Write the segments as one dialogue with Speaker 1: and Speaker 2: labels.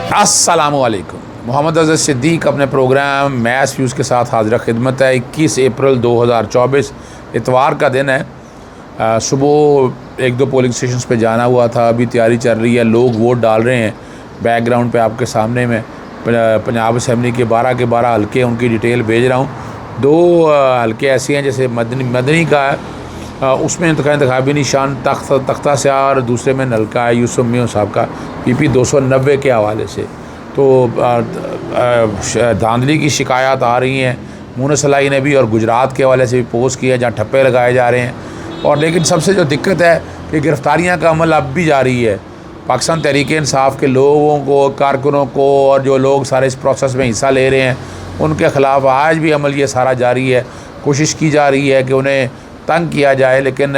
Speaker 1: अस्सलामुअलैकुम। मोहम्मद अज़हर सिद्दीक अपने programme mess views के साथ हाज़िर खिदमत है। 21 अप्रैल 2024 इतवार का दिन है। सुबह एक दो पोलिंग स्टेशन पे जाना हुआ था, अभी तैयारी चल रही है, लोग वोट डाल रहे हैं। बैकग्राउंड पे आपके सामने में पंजाब असम्बली के 12 हलके उनकी डिटेल भेज रहा हूँ। दो हलके ऐसे हैं जैसे मदनी का है, उसमें इंतखाबी निशान तख्ता से और दूसरे में नलका है यूसुफ मियां साहब का PP 290 के हवाले से। तो धांधली की शिकायत आ रही हैं मुनसलाई ने भी, और गुजरात के हवाले से भी पोस्ट किया जहाँ ठप्पे लगाए जा रहे हैं। और लेकिन सबसे जो दिक्कत है कि गिरफ़्तारियाँ का अमल अब भी जारी है। पाकिस्तान तहरीक इंसाफ के लोगों को, कारकुनों को, और जो लोग सारे इस प्रोसेस में हिस्सा ले रहे हैं उनके ख़िलाफ़ आज भी अमल ये सारा जारी है। कोशिश की जा रही है कि उन्हें तंग किया जाए, लेकिन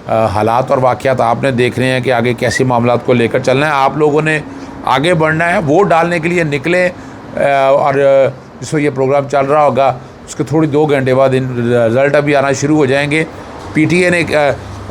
Speaker 1: हालात और वाक़यात आपने देख रहे हैं कि आगे कैसे मामलात को लेकर चलना है। आप लोगों ने आगे बढ़ना है, वोट डालने के लिए निकले। और जिसको ये प्रोग्राम चल रहा होगा उसके थोड़ी 2 घंटे बाद रिज़ल्ट अभी आना शुरू हो जाएंगे। PTA ने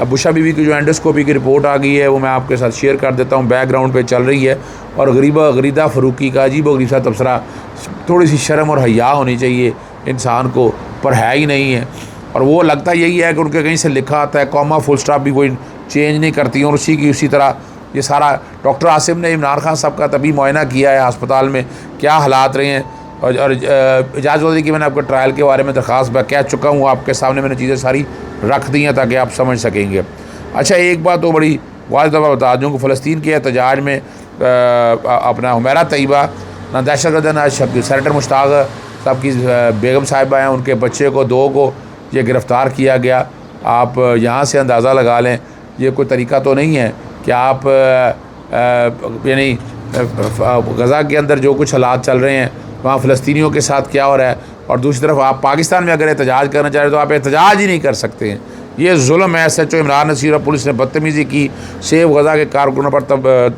Speaker 1: बुशा बीबी की जो एंडोस्कोपी की रिपोर्ट आ गई है वो मैं आपके साथ शेयर कर देता हूँ, बैकग्राउंड पे चल रही है। और गरीदा फ़रूकी का अजीब-ओ-गरीब सा तबसरा, थोड़ी सी शर्म और हया होनी चाहिए इंसान को, पर है ही नहीं है। और वो लगता यही है कि उनके कहीं से लिखा आता है, कॉमा फुल स्टॉप भी कोई चेंज नहीं करती, और उसी तरह ये सारा। डॉक्टर आसिम ने इमरान खान साहब का तभी मुआयना किया है अस्पताल में, क्या हालात रहे हैं। और इजाज़त दी कि मैंने आपके ट्रायल के बारे में दरख्वास्त कह चुका हूँ, आपके सामने मैंने चीज़ें सारी रख दी हैं ताकि आप समझ सकेंगे। अच्छा, एक बात तो बड़ी वाज़ दफ़ा बता दूँ कि फ़लस्तीन के एहतजाज में अपना हुमैरा तैयबा ना दहशतगर्द ना सेनेटर मुश्ताक साहब की बेगम साहिबा हैं, उनके बच्चे को 2 को ये गिरफ़्तार किया गया। आप यहाँ से अंदाज़ा लगा लें, ये कोई तरीका तो नहीं है कि आप यानी गज़ा के अंदर जो कुछ हालात चल रहे हैं वहाँ फ़लस्तीनियों के साथ क्या हो रहा है, और दूसरी तरफ आप पाकिस्तान में अगर एहतजाज करना चाह रहे तो आप एहतजाज ही नहीं कर सकते हैं। ये जुल्म है। SHO इमरान नसीर और पुलिस ने बदतमीज़ी की, सेव गज़ा के कारकुनों पर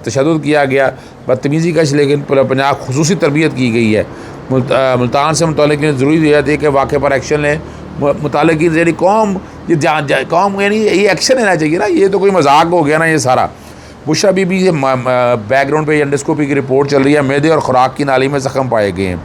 Speaker 1: तशद्दुद किया गया, बदतमीज़ी का, लेकिन पंजाब खुसूसी तरबियत की गई है। मुल्तान से मुतल्लिक़ ज़रूरी है कि वाक़े पर एक्शन लें। मुतल्लिक़ यानी कौम, ये कौम यानी ये एक्शन लेना चाहिए ना, ये तो कोई मजाक हो गया ना ये सारा। बुशा बीबी से बैकग्राउंड पे एंडोस्कोपी की रिपोर्ट चल रही है। मैदे और ख़ुराक की नाली में ज़ख्म पाए गए हैं,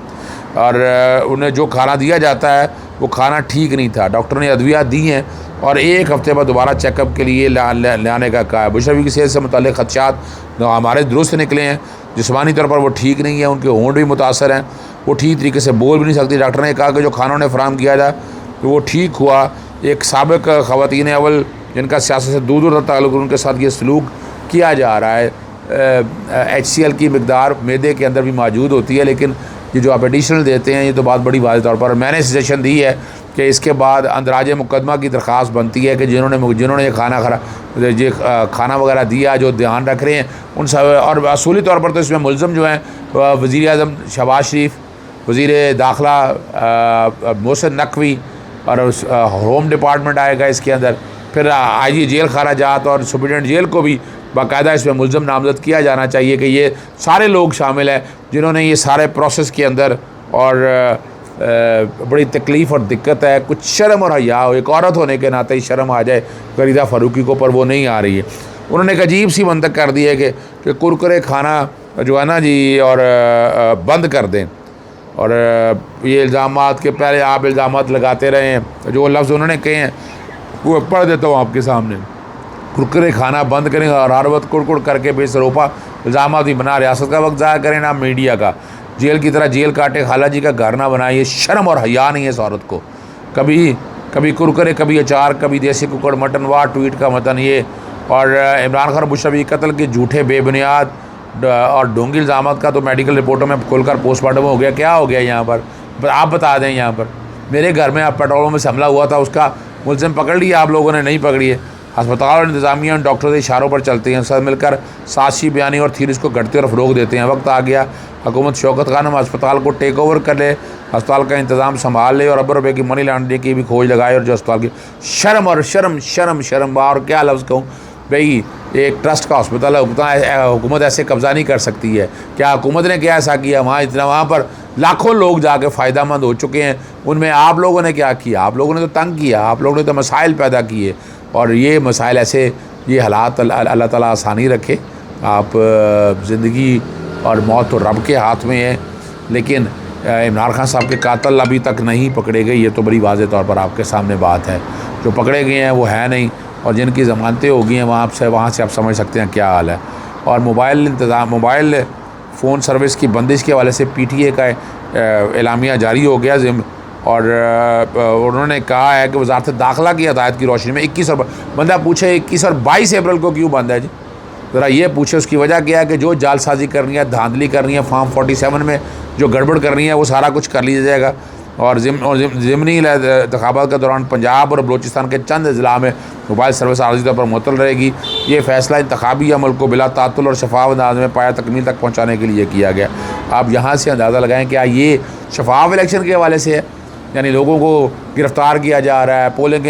Speaker 1: और उन्हें जो खाना दिया जाता है वो खाना ठीक नहीं था। डॉक्टर ने अद्वियात दी हैं और 1 हफ़्ते बाद दोबारा चेकअप के लिए लाने का कहा है। बुशा बीबी की सेहत से मुतल्लिक़ ख़दशात हमारे दुरुस्त निकले हैं। जिस्मानी तौर पर वो ठीक नहीं है, उनके होंठ भी मुतासर हैं, वो ठीक तरीके से बोल भी नहीं सकती। डॉक्टर ने कहा कि जो खाना उन्हें फ़राहम किया जाए तो वो ठीक हुआ। एक साबिक़ ख़वातीन अव्वल जिनका सियासत से दूर ताल्लुक़, उनके साथ ये सलूक किया जा रहा है। HCl की मकदार मैदे के अंदर भी मौजूद होती है, लेकिन ये जो आप एडिशनल देते हैं ये तो बात बड़ी वाज़ेह तौर पर। मैंने सजेशन दी है कि इसके बाद अंदराज मुकदमा की दरख्वास्त बनती है कि जिन्होंने ये खाना वगैरह दिया, जो ध्यान रख रहे हैं उन सब। और असूली तौर पर तो इसमें मुलज़म जो हैं वज़ीर आज़म शहबाज शरीफ, वज़ीर दाखिला मोहसिन नकवी, और होम डिपार्टमेंट आएगा इसके अंदर। फिर IG जेल खराजात और सुप्रिटेंडेंट जेल को भी बाकायदा इसमें मुलज़म नामज़द किया जाना चाहिए कि ये सारे लोग शामिल हैं जिन्होंने ये सारे प्रोसेस के अंदर, और बड़ी तकलीफ़ और दिक्कत है। कुछ शर्म और हया हो, एक औरत होने के नाते ही शर्म आ जाए गरीदा फ़रूकी को, पर वो नहीं आ रही है। उन्होंने एक अजीब सी मंतक कर दी है कि कुरकुरे खाना जो है ना जी, और बंद कर दें। और ये इल्ज़ामात के पहले आप इल्ज़ामात लगाते रहे हैं, जो लफ्ज़ उन्होंने कहे हैं वो पढ़ देता हूँ आपके सामने। कुरकुरे खाना बंद करें और हर वक्त कुड़कुड़ करके बेसरोपा इल्ज़ामात भी बना, रियासत का वक्त ज़ाया करें ना मीडिया का। जेल की तरह जेल काटे, खाला जी का घर ना बनाए। शर्म और हया नहीं है इस औरत को। कभी कुरकुरे, कभी अचार, कभी देसी कुकड़ मटन, वाह ट्वीट का मतन ये। और इमरान खान बुशा बीबी कत्ल के झूठे बेबुनियाद और ढोंगी इल्ज़ामात का तो मेडिकल रिपोर्टों में खुलकर पोस्टमार्टम हो गया। क्या हो गया यहाँ पर, आप बता दें। यहाँ पर मेरे घर में पेट्रोल में से हमला हुआ था, उसका मुलज़िम पकड़ लिया, आप लोगों ने नहीं पकड़ी है। अस्पताल और इंतज़ामिया और डॉक्टरों के इशारों पर चलते हैं, सब मिलकर साजिशी बयानी और थीरीज़ को घटते और फ़रोग़ देते हैं। वक्त आ गया हुकूमत शौकत खानम अस्पताल को टेक ओवर कर ले, अस्पताल का इंतज़ाम संभाल ले, और अरबों रुपये की मनी लॉन्ड्रिंग की भी खोज लगाए। और जो अस्पताल की शर्म और क्या लफ्ज़ कहूँ भाई, एक ट्रस्ट का अस्पताल है, हुकूमत ऐसे कब्ज़ा नहीं कर सकती है। क्या हुकूमत ने क्या ऐसा किया? वहाँ पर लाखों लोग जाके फ़ायदेमंद हो चुके हैं। उनमें आप लोगों ने क्या किया? आप लोगों ने तो तंग किया, आप लोगों ने तो मसाइल पैदा किए। और ये मसाइल ऐसे, ये हालात अल्लाह ताला आसानी रखे। आप ज़िंदगी और मौत तो रब के हाथ में है। लेकिन इमरान खान साहब के कातिल अभी तक नहीं पकड़े गए, ये तो बड़ी वाज़ेह तौर पर आपके सामने बात है। जो पकड़े गए हैं वो है नहीं, और जिनकी ज़मानतें हो गई हैं वहाँ से आप समझ सकते हैं क्या हाल है। और मोबाइल फ़ोन सर्विस की बंदिश के हवाले से PTA का एलामिया जारी हो गया और उन्होंने कहा है कि वज़ारत दाखिला की हदायत की रोशनी में 21 और बंदा पूछे 21 और 22 अप्रैल को क्यों बंद है जी, ज़रा ये पूछे। उसकी वजह क्या है कि जो जालसाजी करनी है, धांधली करनी है, फॉर्म 47 में जो गड़बड़ करनी है वो सारा कुछ कर लिया जाएगा। और ज़िमनी इंतखाबात के दौरान पंजाब और बलूचिस्तान के चंद अज़ला में मोबाइल सर्विस आर्जी तौर पर मुअत्तल रहेगी। ये फ़ैसला इंतखाबी अमल को बिला तातुल और शफाफ अंदाज में पाया तकमील तक पहुँचाने के लिए किया गया। आप यहाँ से अंदाज़ा लगाएँ क्या ये शफाफ इलेक्शन के हवाले से है, यानी लोगों को गिरफ़्तार किया जा रहा है, पोलिंग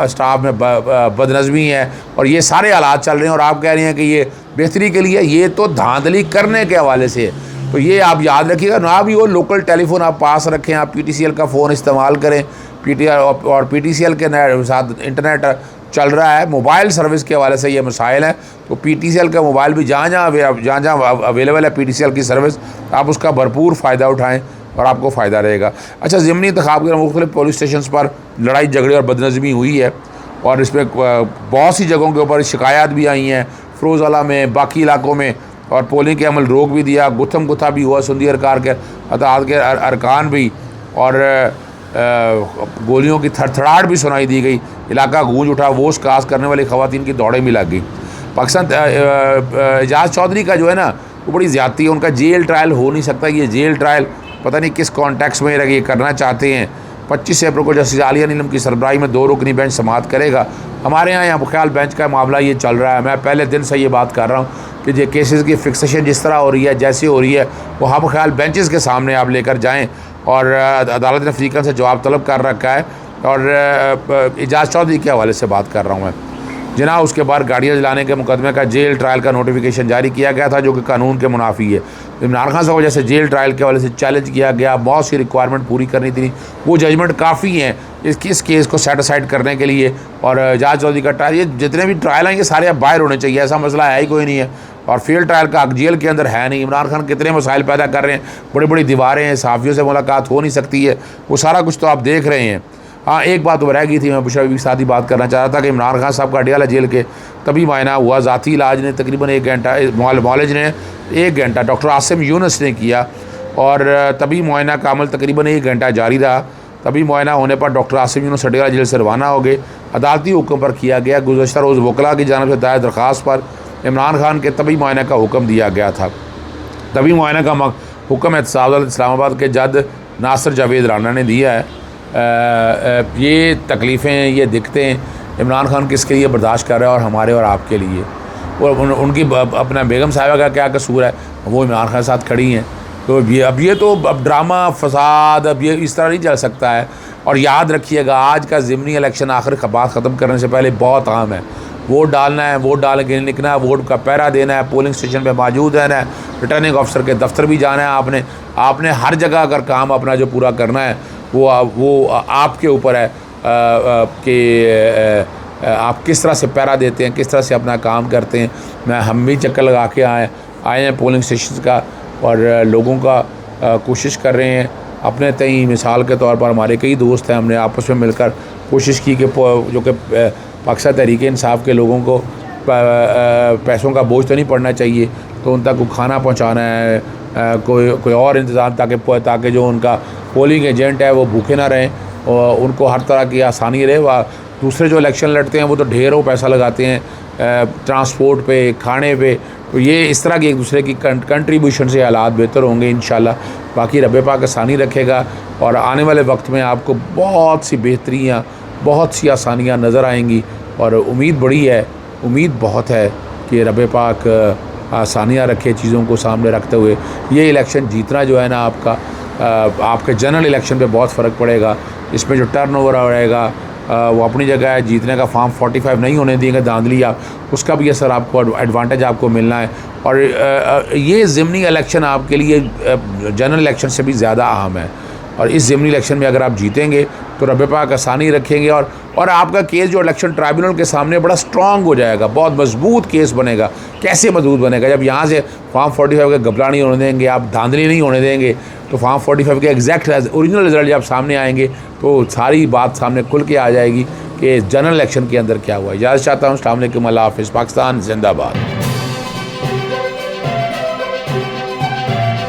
Speaker 1: स्टाफ में बदनज़मी है और ये सारे हालात चल रहे हैं, और आप कह रहे हैं कि ये बेहतरी के लिए, ये तो धांधली करने के हवाले से है। तो ये आप याद रखिएगा, ना भी वो लोकल टेलीफोन आप पास रखें, आप PTCL का फ़ोन इस्तेमाल करें, और PTCL के साथ इंटरनेट चल रहा है। मोबाइल सर्विस के हवाले से ये मसाइल हैं, तो PTCL का मोबाइल भी जहाँ जहाँ अवेलेबल है PTCL की सर्विस, आप उसका भरपूर फ़ायदा उठाएँ और आपको फ़ायदा रहेगा। अच्छा, ज़िमनी इंतखाब के मुख्तलिफ पुलिस स्टेशन पर लड़ाई झगड़े और बदनज़मी हुई है, और इसमें बहुत सी जगहों के ऊपर शिकायत भी आई हैं, फ़िरोज़ाला में, बाकी इलाकों में, और पोलिंग के अमल रोक भी दिया, गुत्थम गुत्था भी हुआ, सुंदी अरकार के अताद के अरकान भी, और गोलियों की थड़थड़ाहट भी सुनाई दी गई। इलाका गूंज उठा, वोश कास्ट करने वाली ख़वातीन की दौड़ें भी लग गई। पाकिस्तान एजाज़ चौधरी का जो है ना वो बड़ी ज़्यादती है, उनका जेल ट्रायल हो नहीं सकता। ये जेल ट्रायल पता नहीं किस कॉन्टेक्स्ट में ये करना चाहते हैं। 25 अप्रैल को जस्टिस आलिया नीलम की सरबराही में 2 रुकनी बेंच समाअत करेगा। हमारे यहाँ ख्याल बेंच का मामला ये चल रहा है। मैं पहले दिन से ये बात कर रहा हूँ कि ये केसेस की फिक्सेशन जिस तरह हो रही है, जैसी हो रही है, वो हम ख्याल बेंचेस के सामने आप लेकर जाएँ, और अदालत ने अफ्रीकन से जवाब तलब कर रखा है। और एजाज़ चौधरी के हवाले से बात कर रहा हूँ मैं। जना उसके बाद गाड़ियाँ जलाने के मुकदमे का जेल ट्रायल का नोटिफिकेशन जारी किया गया था, जो कि कानून के मुनाफी है। इमरान खान साहब जैसे जेल ट्रायल के हवाले से चैलेंज किया गया, बहुत सी रिक्वायरमेंट पूरी करनी थी, वो जजमेंट काफ़ी हैं इस केस को सेटिसाइड करने के लिए। और एजाज़ चौधरी का ट्रायल, ये जितने भी ट्रायल हैं ये सारे अब बाहर होने चाहिए, ऐसा मसला है ही कोई नहीं है। और फेल ट्रायल का जेल के अंदर है नहीं। इमरान खान कितने मसाइल पैदा कर रहे हैं, बड़ी बड़ी दीवारें हैं, सहाफ़ियों से मुलाकात हो नहीं सकती है, वो सारा कुछ तो आप देख रहे हैं। हाँ, एक बात तो रह गई थी, मैं पिछले भी साथ ही बात करना चाह रहा था कि इमरान खान साहब का अडियाला जेल के तभी मायना हुआ, ज़ाती इलाज ने तकरीबन 1 घंटा, मौलज ने 1 घंटा, डॉक्टर आसिम यूनुस ने किया, और तभी मुआयना का अमल तकरीबन 1 घंटा जारी रहा। तभी मुआयना होने पर डॉक्टर आसिम यूनुस अडियाला जेल से रवाना हो गए। अदालती हुक्म पर किया गया। गुज़श्ता रोज़ वकला की जानिब से दायर दरख्वास्त पर इमरान खान के तभी मुआयना का हुक्म दिया गया था। तभी मुआयना का हुक्म एहतसाब इस्लामाबाद के जज नासिर जावेद राना ने दिया है। ये तकलीफ़ें, ये दिक्कतें इमरान खान किसके लिए बर्दाश्त कर रहा है, और हमारे और आपके लिए। और उनकी अपना बेगम साहिबा का क्या कसूर है, वो इमरान खान के साथ खड़ी हैं। तो ये तो अब ड्रामा फसाद अब ये इस तरह नहीं चल सकता है। और याद रखिएगा, आज का ज़िमनी इलेक्शन आखिर बात ख़त्म करने से पहले बहुत अहम है। वोट डालना है, वोट डाल के निकलना है, वोट का पहरा देना है, पोलिंग स्टेशन पे मौजूद रहना है, रिटर्निंग ऑफिसर के दफ्तर भी जाना है। आपने हर जगह अगर काम अपना जो पूरा करना है वो आपके ऊपर है कि आप किस तरह से पहरा देते हैं, किस तरह से अपना काम करते हैं। हम भी चक्कर लगा के आए हैं पोलिंग स्टेशन का, और लोगों का कोशिश कर रहे हैं अपने तय। मिसाल के तौर पर हमारे कई दोस्त हैं, हमने आपस में मिलकर कोशिश की कि जो कि पाकिस्तान तहरीक इंसाफ के लोगों को पैसों का बोझ तो नहीं पड़ना चाहिए, तो उन तक को खाना पहुंचाना है, कोई और इंतज़ाम ताकि जो उनका पोलिंग एजेंट है वो भूखे ना रहें, और उनको हर तरह की आसानी रहे। वह दूसरे जो इलेक्शन लड़ते हैं वो तो ढेरों पैसा लगाते हैं ट्रांसपोर्ट पे, खाने पे। तो ये इस तरह की एक दूसरे की कंट्रीब्यूशन से हालात बेहतर होंगे इंशाल्लाह। बाकी रब पाक आसानी रखेगा, और आने वाले वक्त में आपको बहुत सी बेहतरियाँ, बहुत सी आसानियाँ नज़र आएंगी, और उम्मीद बड़ी है, उम्मीद बहुत है कि रब पाक आसानियाँ रखे चीज़ों को सामने रखते हुए। ये इलेक्शन जीतना जो है ना आपके जनरल इलेक्शन पे बहुत फ़र्क पड़ेगा। इसमें जो टर्नओवर रहेगा वो अपनी जगह है, जीतने का फॉर्म 45 नहीं होने देंगे धांधलियाँ, उसका भी असर आपको, एडवांटेज आपको मिलना है। और ये ज़िमनी इलेक्शन आपके लिए जनरल इलेक्शन से भी ज़्यादा अहम है। और इस ज़िमनी इलेक्शन में अगर आप जीतेंगे तो रब पाक आसानी रखेंगे और आपका केस जो इलेक्शन ट्राइब्यूनल के सामने बड़ा स्ट्रॉन्ग हो जाएगा, बहुत मजबूत केस बनेगा। कैसे मजबूत बनेगा? जब यहाँ से फॉर्म 45 का घबरा नहीं होने देंगे, आप धांधली नहीं होने देंगे, तो फॉर्म 45 के एग्जैक्ट ओरिजिनल रिजल्ट जब सामने आएंगे तो सारी बात सामने खुल के आ जाएगी कि जनरल इलेक्शन के अंदर क्या हुआ। इजाज़त चाहता हूँ। अस्सलाम वालेकुम, अल्लाह हाफ़िज़। पाकिस्तान जिंदाबाद।